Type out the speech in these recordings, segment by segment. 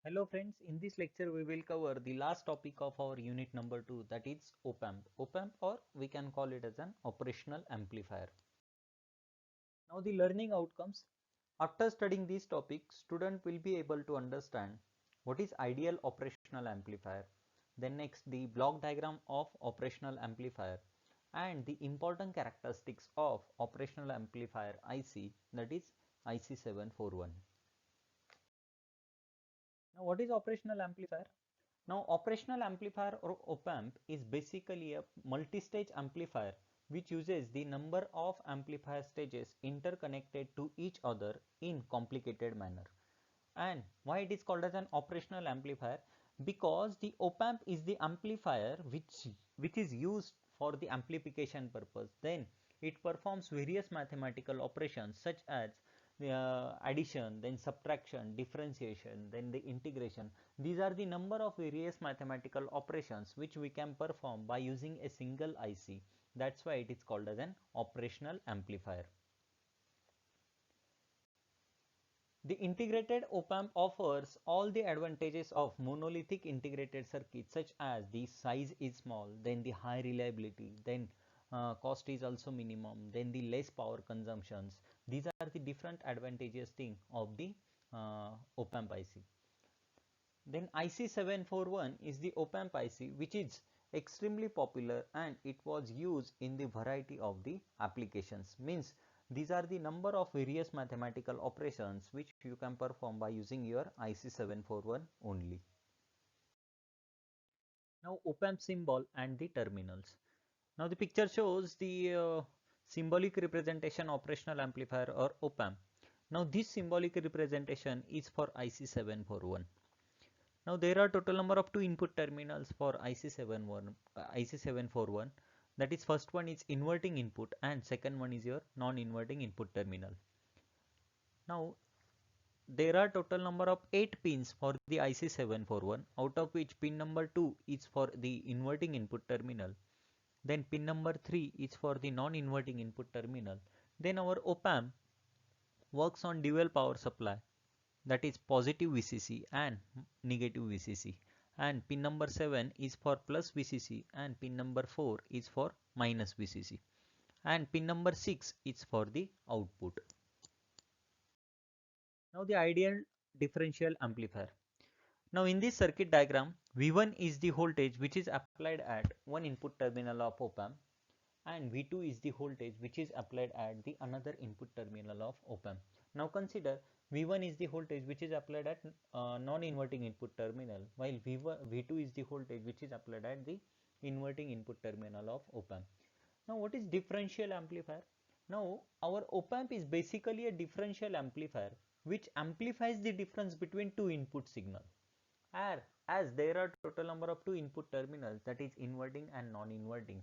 Hello friends, in this lecture we will cover the last topic of our unit number 2, that is op-amp. Op-amp, or we can call it as an operational amplifier. Now the learning outcomes. After studying this topic, student will be able to understand what is ideal operational amplifier, then next the block diagram of operational amplifier, and the important characteristics of operational amplifier IC, that is IC741. Now what is operational amplifier? Now operational amplifier or op-amp is basically a multi-stage amplifier which uses the number of amplifier stages interconnected to each other in complicated manner. And why it is called as an operational amplifier? Because the op-amp is the amplifier which is used for the amplification purpose. Then it performs various mathematical operations such as addition, then subtraction, differentiation, then the integration. These are the number of various mathematical operations which we can perform by using a single IC. That's why it is called as an operational amplifier. The integrated op-amp offers all the advantages of monolithic integrated circuits, such as the size is small, then the high reliability, then cost is also minimum, then the less power consumptions. These are the different advantageous thing of the op-amp IC. Then IC741 is the op-amp IC which is extremely popular and it was used in the variety of the applications. Means these are the number of various mathematical operations which you can perform by using your IC741 only. Now op-amp symbol and the terminals. Now the picture shows the symbolic representation operational amplifier or op-amp. Now this symbolic representation is for IC741. Now there are total number of two input terminals for IC741. That is, first one is inverting input and second one is your non-inverting input terminal. Now there are total number of 8 pins for the IC741, out of which pin number 2 is for the inverting input terminal. Then pin number 3 is for the non-inverting input terminal. Then our op-amp works on dual power supply, that is positive VCC and negative VCC, and pin number 7 is for plus VCC and pin number 4 is for minus VCC, and pin number 6 is for the output. Now the ideal differential amplifier. Now in this circuit diagram, V1 is the voltage which is applied at one input terminal of op-amp, and V2 is the voltage which is applied at the another input terminal of op-amp. Now consider V1 is the voltage which is applied at non-inverting input terminal, while V2 is the voltage which is applied at the inverting input terminal of op-amp. Now what is differential amplifier? Now our op-amp is basically a differential amplifier which amplifies the difference between two input signal. As there are total number of two input terminals, that is inverting and non-inverting.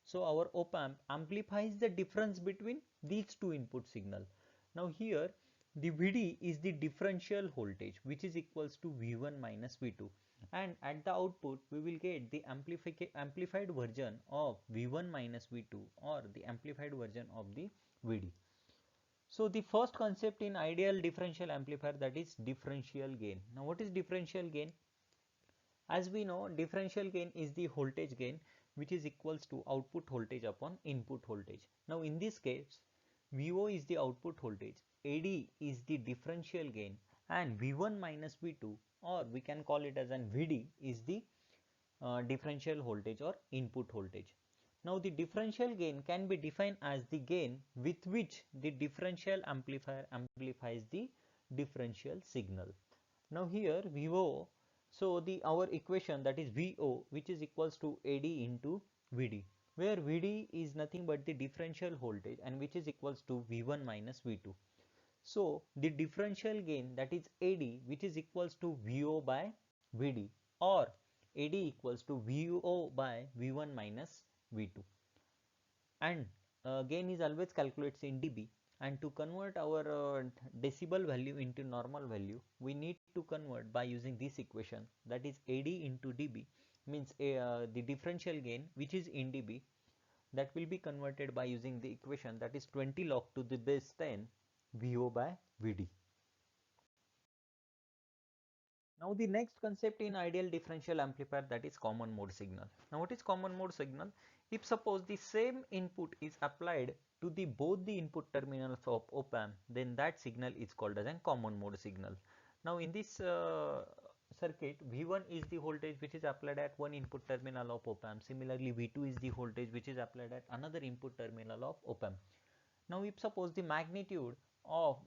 So our op-amp amplifies the difference between these two input signal. Now here the Vd is the differential voltage which is equals to V1 minus V2, and at the output we will get the amplified version of V1 minus V2 or the amplified version of the Vd. So the first concept in ideal differential amplifier, that is differential gain. Now what is differential gain? As we know, differential gain is the voltage gain which is equals to output voltage upon input voltage. Now in this case, VO is the output voltage, AD is the differential gain, and V1 minus V2, or we can call it as an VD, is the differential voltage or input voltage. Now the differential gain can be defined as the gain with which the differential amplifier amplifies the differential signal. Now here VO, so our equation, that is VO, which is equals to AD into VD, where VD is nothing but the differential voltage and which is equals to V1 minus V2. So the differential gain, that is AD, which is equals to VO by VD, or AD equals to VO by V1 minus V2, and gain is always calculated in dB. And to convert our decibel value into normal value, we need to convert by using this equation, that is AD into dB, means the differential gain which is in dB, that will be converted by using the equation, that is 20 log to the base 10 VO by VD. Now the next concept in ideal differential amplifier, that is common mode signal. Now what is common mode signal? If suppose the same input is applied to the both the input terminals of op amp, then that signal is called as a common mode signal. Now in this circuit, V1 is the voltage which is applied at one input terminal of op amp. Similarly, V2 is the voltage which is applied at another input terminal of op amp. Now if suppose the magnitude of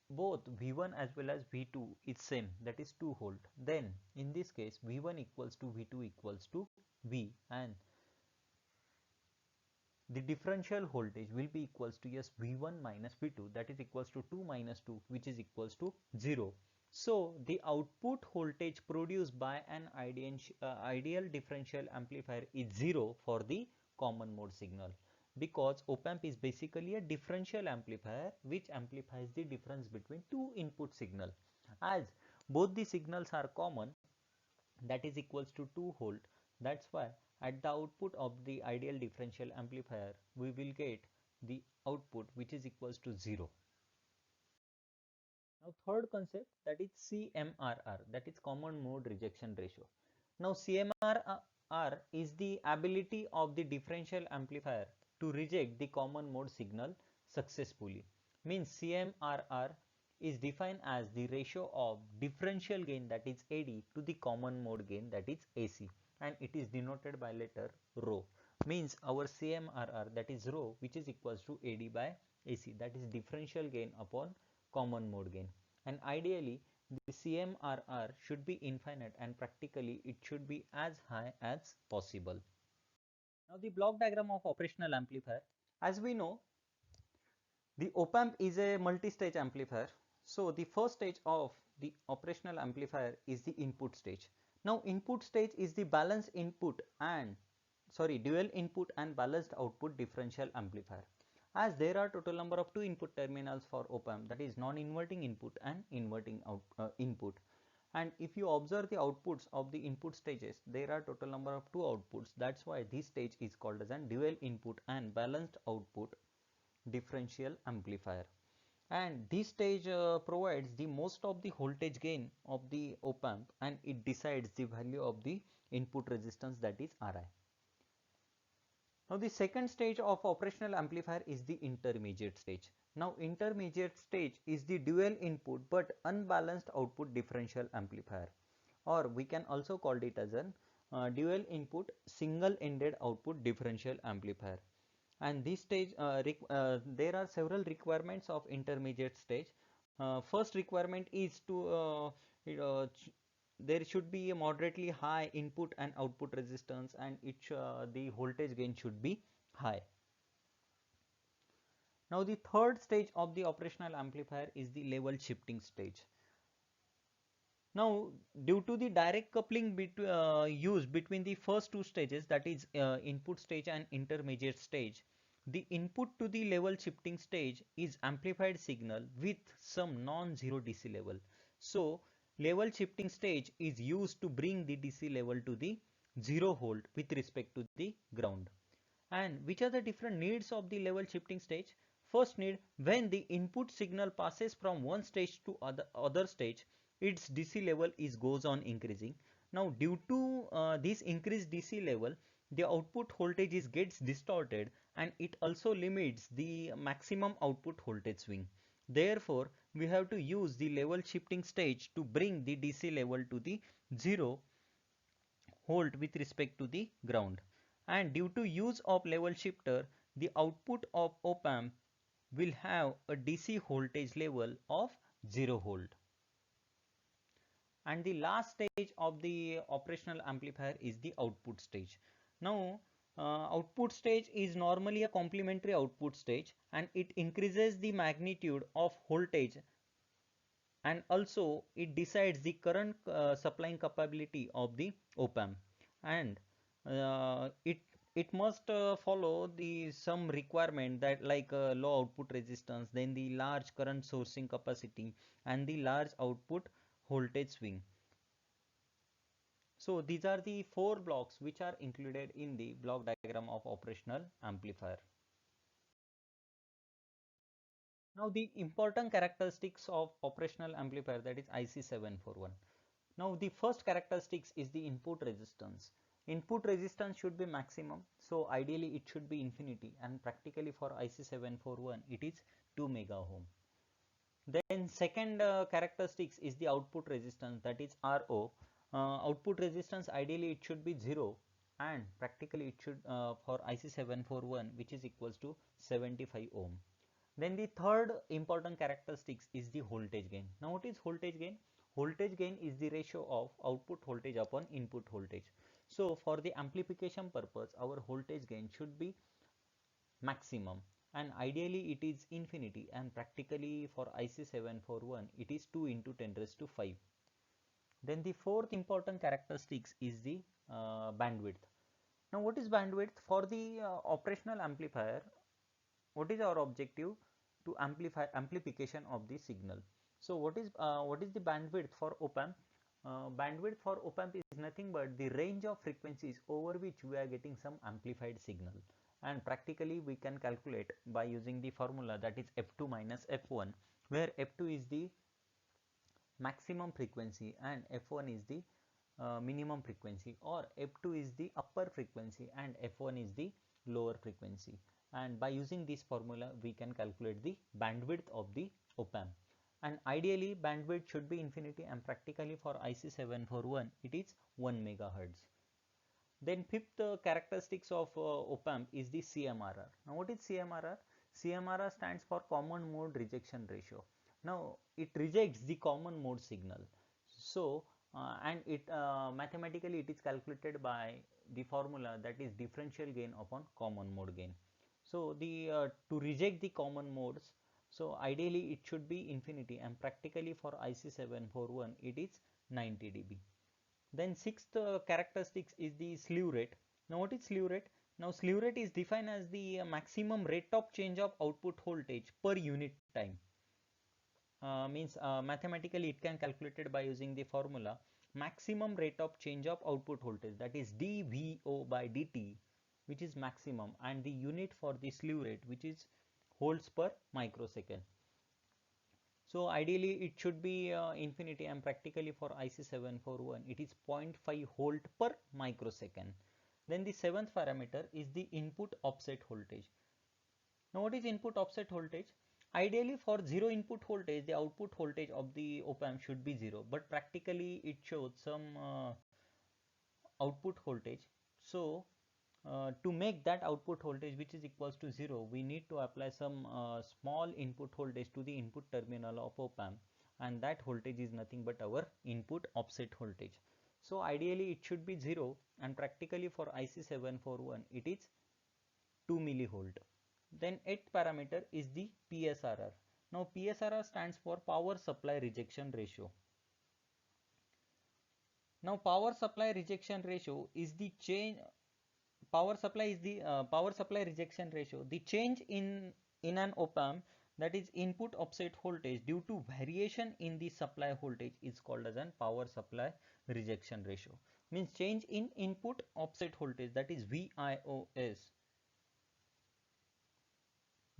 both V1 as well as V2 is same, that is 2 volt, then in this case V1 equals to V2 equals to V, and the differential voltage will be equals to yes V1 minus V2, that is equals to 2 minus 2, which is equals to 0. So the output voltage produced by an ideal differential amplifier is 0 for the common mode signal, because op amp is basically a differential amplifier which amplifies the difference between two input signal. As both the signals are common, that is equals to 2 volt, that's why at the output of the ideal differential amplifier we will get the output which is equals to 0. Now third concept, that is CMRR, that is common mode rejection ratio. Now CMRR is the ability of the differential amplifier to reject the common mode signal successfully. Means CMRR is defined as the ratio of differential gain, that is AD, to the common mode gain, that is AC, and it is denoted by letter rho. Means our CMRR, that is rho, which is equals to AD by AC, that is differential gain upon common mode gain. And ideally the CMRR should be infinite, and practically it should be as high as possible. Now the block diagram of operational amplifier. As we know, the op amp is a multi-stage amplifier. So the first stage of the operational amplifier is the input stage. Now input stage is the balanced input and dual input and balanced output differential amplifier. As there are total number of two input terminals for op amp, that is non-inverting input and inverting input. And if you observe the outputs of the input stages, there are total number of two outputs. That's why this stage is called as a dual input and balanced output differential amplifier. And this stage provides the most of the voltage gain of the op amp, and it decides the value of the input resistance, that is Ri. Now the second stage of operational amplifier is the intermediate stage. Now intermediate stage is the dual input but unbalanced output differential amplifier, or we can also call it as an dual input single ended output differential amplifier. And this stage there are several requirements of intermediate stage. First requirement is to there should be a moderately high input and output resistance, and the voltage gain should be high. Now the third stage of the operational amplifier is the level shifting stage. Now due to the direct coupling used between the first two stages, that is input stage and intermediate stage, the input to the level shifting stage is amplified signal with some non-zero DC level. So level shifting stage is used to bring the DC level to the 0 volt with respect to the ground. And which are the different needs of the level shifting stage? First need, when the input signal passes from one stage to other stage, its DC level is goes on increasing. Now due to this increased DC level, the output voltage is gets distorted, and it also limits the maximum output voltage swing. Therefore we have to use the level shifting stage to bring the DC level to the 0 volt with respect to the ground. And due to use of level shifter, the output of op amp will have a DC voltage level of 0 volt. And the last stage of the operational amplifier is the output stage. Now output stage is normally a complementary output stage, and it increases the magnitude of voltage, and also it decides the current supplying capability of the op amp. And it must follow the some requirement, that like low output resistance, then the large current sourcing capacity, and the large output voltage swing. So these are the four blocks which are included in the block diagram of operational amplifier. Now the important characteristics of operational amplifier, that is IC 741. Now the first characteristics is the input resistance. Input resistance should be maximum, so ideally it should be infinity, and practically for IC741 it is 2 mega ohm. Then second characteristics is the output resistance, that is RO. Output resistance ideally it should be 0, and practically it should for IC741 which is equals to 75 ohm. Then the third important characteristics is the voltage gain. Now what is voltage gain? Voltage gain is the ratio of output voltage upon input voltage. So for the amplification purpose our voltage gain should be maximum, and ideally it is infinity, and practically for IC741 it is 2 into 10 raised to 5. Then the fourth important characteristics is the bandwidth. Now what is bandwidth? For the operational amplifier, what is our objective? To amplify amplification of the signal. So what is the bandwidth for op-amp? Bandwidth for op-amp is nothing but the range of frequencies over which we are getting some amplified signal, and practically we can calculate by using the formula, that is f2 minus f1, where f2 is the maximum frequency and f1 is the minimum frequency, or f2 is the upper frequency and f1 is the lower frequency. And by using this formula we can calculate the bandwidth of the op-amp, and ideally bandwidth should be infinity, and practically for IC741 it is 1 megahertz. Then fifth characteristics of op-amp is the CMRR. Now what is CMRR? CMRR stands for common mode rejection ratio. Now it rejects the common mode signal. So and it mathematically it is calculated by the formula, that is differential gain upon common mode gain. So the to reject the common modes, so ideally it should be infinity, and practically for IC741 it is 90 dB. Then sixth characteristics is the slew rate. Now what is slew rate? Now slew rate is defined as the maximum rate of change of output voltage per unit time. Means mathematically it can calculated by using the formula maximum rate of change of output voltage, that is dVo by dt, which is maximum, and the unit for the slew rate which is volts per microsecond. So ideally it should be infinity, and practically for IC741 it is 0.5 volt per microsecond. Then the seventh parameter is the input offset voltage. Now what is input offset voltage? Ideally for 0 input voltage the output voltage of the op-amp should be 0, but practically it shows some output voltage. So to make that output voltage which is equals to 0, we need to apply some small input voltage to the input terminal of op-amp, and that voltage is nothing but our input offset voltage. So ideally it should be 0, and practically for IC741 it is 2 millivolt. Then eighth parameter is the PSRR. Now PSRR stands for power supply rejection ratio. Now power supply rejection ratio is the change, power supply rejection ratio, the change in an op-amp, that is input offset voltage due to variation in the supply voltage, is called as an power supply rejection ratio. Means change in input offset voltage, that is VIOS,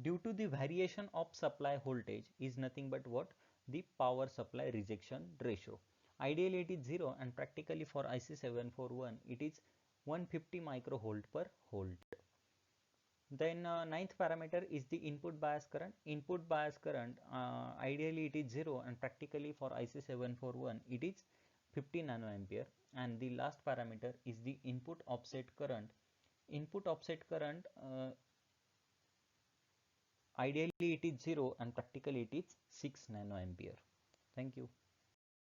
due to the variation of supply voltage is nothing but what? The power supply rejection ratio. Ideally it is 0, and practically for IC741 it is 150 microvolt per volt. Then ninth parameter is the input bias current. Input bias current ideally it is 0, and practically for IC741 it is 50 nanoampere. And the last parameter is the input offset current. Input offset current ideally it is 0, and practically it is 6 nanoampere. Thank you.